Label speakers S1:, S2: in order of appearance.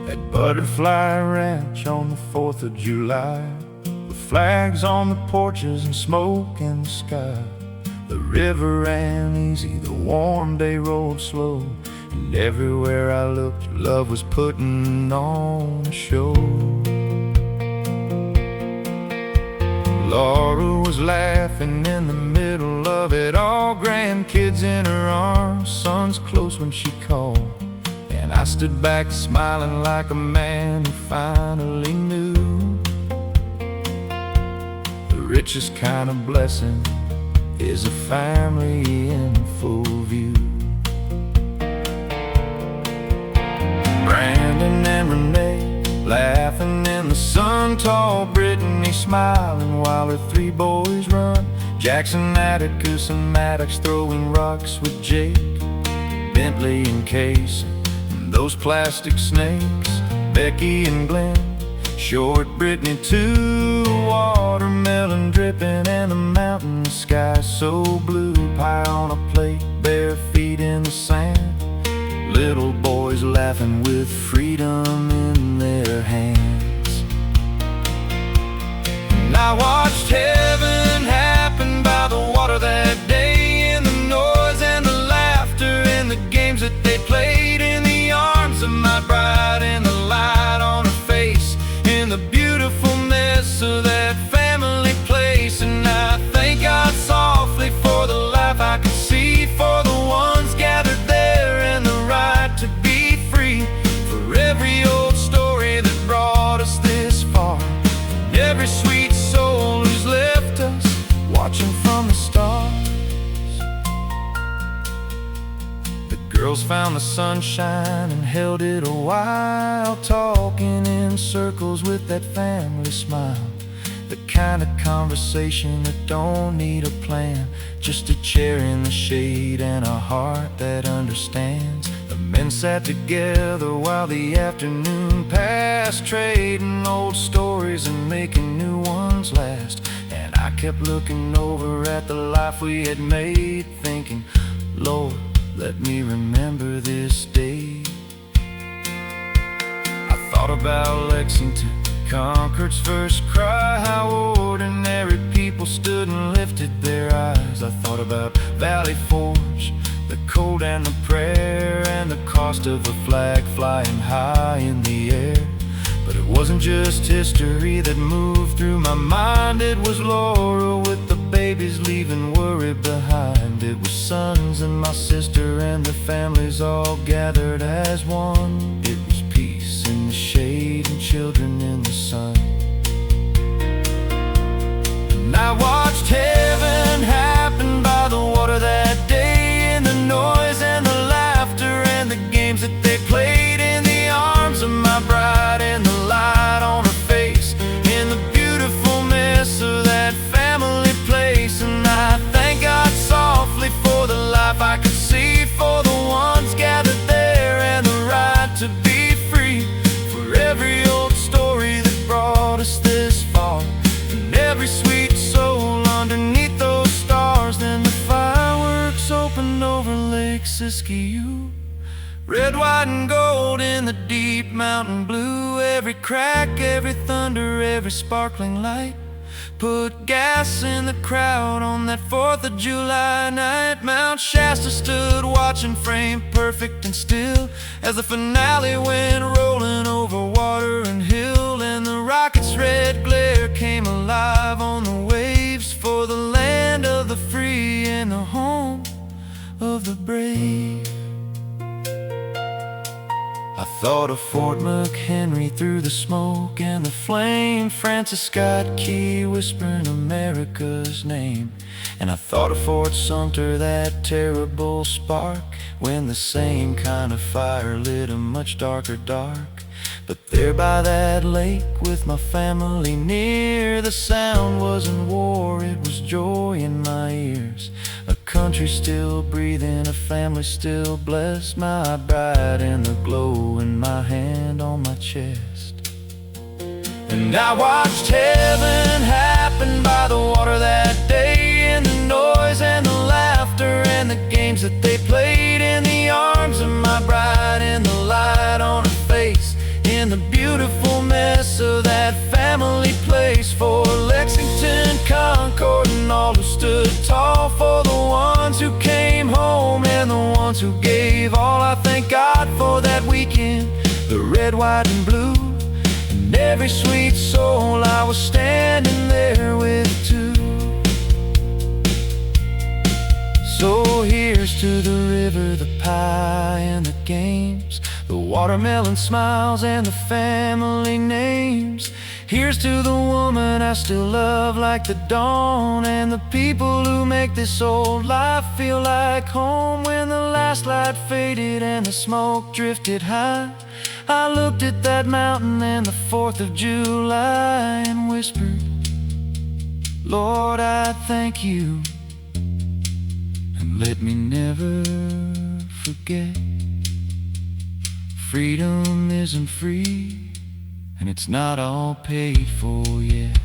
S1: At Butterfly Ranch on the 4th of July, with flags on the porches and smoke in the sky. The river ran easy, the warm day rolled slow, and everywhere I looked, love was putting on a show. Laura was laughing in the middle of it all, grandkids in her arms, son's close when she called. And I stood back smiling like a man who finally knew the richest kind of blessing is a family in full view. Brandon and Renee laughing in the sun, tall Brittany smiling while her 3 boys run. Jackson, Atticus, and Maddox throwing rocks with Jake, Bentley and Case, and those plastic snakes, Becky and Glenn, short Brittany too, watermelon dripping and the mountain sky so blue. Pie on a plate, bare feet in the sand, little boys laughing with freedom in their hands. And I watched heaven happen by the water that day, in the noise and the laughter and the games that they played, in the arms of my bride and the light on her face, in the beautiful mess of that family place. And I thank God softly for the life I could see, for the ones gathered there and the right to be free, for every old story that brought us this far, and every sweet soul who's left us watching from the stars. The girls found the sunshine and held it a while, talking in circles with that family smile, the kind of conversation that don't need a plan, just a chair in the shade and a heart that understands. The men sat together while the afternoon passed, trading old stories and making new ones last. And I kept looking over at the life we had made, thinking, Lord, let me remember this day. I thought about Lexington, Concord's first cry, how ordinary people stood and lifted their eyes. I thought about Valley Forge, the cold and the prayer, and the cost of a flag flying high in the air. But it wasn't just history that moved through my mind, it was Laura with the babies leaving worry behind. It was sons and my sister and the families all gathered as one. It was peace in the shade and children in the sun. And I watched heaven happen by the water that day, in the noise and the laughter and the games that they played, in the arms of my bride and the light on her face, in the beautiful mess of that family place. And I thank God softly for the life I could see, for the ones gathered there and the right to be free, for every old story that brought us this far, and every sweet soul underneath those stars. Then the fireworks opened over Lake Siskiyou, red, white, and gold in the deep mountain blue. Every crack, every thunder, every sparkling light put gas in the crowd on that 4th of July night. Mount Shasta stood watching, framed perfect and still, as the finale went rolling over water and hill, and the rocket's red glare came alive on the waves, for the land of the free and the home of the brave. I thought of Fort McHenry through the smoke and the flame, Francis Scott Key whispering America's name. And I thought of Fort Sumter, that terrible spark, when the same kind of fire lit a much darker dark. But there by that lake with my family near, the sound wasn't war, it was joy in my ears. A country still breathing, a family still blessed, my bride and the glow in my hand on my chest. And I watched heaven happen by the water that day, in the noise and the laughter and the games that they played, in the arms of my bride and the light on her face, in in the beautiful mess of that family place. For Lexington, Concord, and all who stood tall, for the ones who came home and the ones who gave all. I thank God for that weekend, the red, white, and blue, and every sweet soul I was standing there with too. So here's to the river, the pie, and the games, the watermelon smiles and the family names. Here's to the woman I still love like the dawn, and the people who make this old life feel like home. When the last light faded and the smoke drifted high, I looked at that mountain and the 4th of July and whispered, Lord, I thank you, and let me never forget. Freedom isn't free, and it's not all paid for yet.